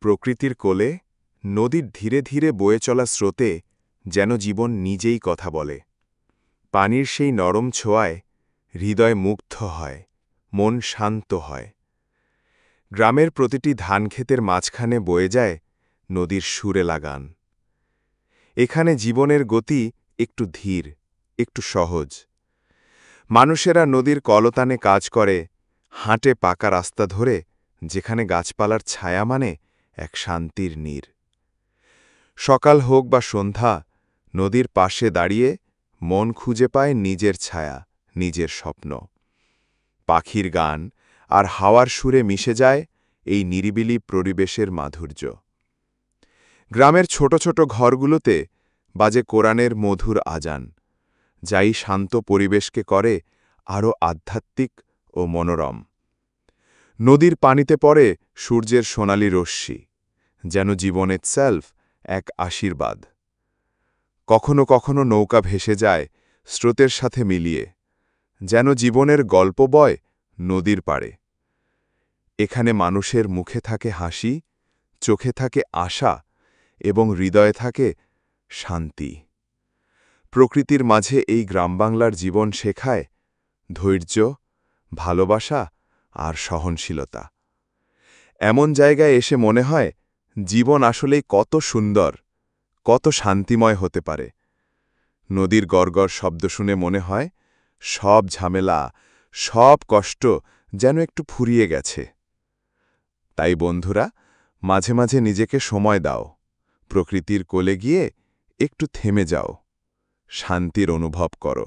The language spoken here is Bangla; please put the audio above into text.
প্রকৃতির কোলে নদীর ধীরে ধীরে বয়ে চলা স্রোতে যেন জীবন নিজেই কথা বলে। পানির সেই নরম ছোঁয়ায় হৃদয় মুগ্ধ হয়, মন শান্ত হয়। গ্রামের প্রতিটি ধানক্ষেতের মাঝখানে বয়ে যায় নদীর সুরে লাগান। এখানে জীবনের গতি একটু ধীর, একটু সহজ। মানুষেরা নদীর কলতানে কাজ করে, হাঁটে পাকা রাস্তা ধরে, যেখানে গাছপালার ছায়া মানে এক শান্তির নীর। সকাল হোক বা সন্ধ্যা, নদীর পাশে দাঁড়িয়ে মন খুঁজে পায় নিজের ছায়া, নিজের স্বপ্ন। পাখির গান আর হাওয়ার সুরে মিশে যায় এই নিরিবিলি পরিবেশের মাধুর্য। গ্রামের ছোট ছোট ঘরগুলোতে বাজে কোরআনের মধুর আজান, যাই শান্ত পরিবেশকে করে আরও আধ্যাত্মিক ও মনোরম। নদীর পানিতে পড়ে সূর্যের সোনালি রশ্মি, যেন জীবন ইটসেলফ এক আশীর্বাদ। কখনো কখনো নৌকা ভেসে যায় স্রোতের সাথে মিলিয়ে, যেন জীবনের গল্প বয় নদীর পাড়ে। এখানে মানুষের মুখে থাকে হাসি, চোখে থাকে আশা এবং হৃদয়ে থাকে শান্তি। প্রকৃতির মাঝে এই গ্রামবাংলার জীবন শেখায় ধৈর্য, ভালোবাসা আর সহনশীলতা। এমন জায়গায় এসে মনে হয় জীবন আসলেই কত সুন্দর, কত শান্তিময় হতে পারে। নদীর গড়গড় শব্দ শুনে মনে হয় সব ঝামেলা, সব কষ্ট যেন একটু ফুরিয়ে গেছে। তাই বন্ধুরা, মাঝে মাঝে নিজেকে সময় দাও, প্রকৃতির কোলে গিয়ে একটু থেমে যাও, শান্তির অনুভব করো।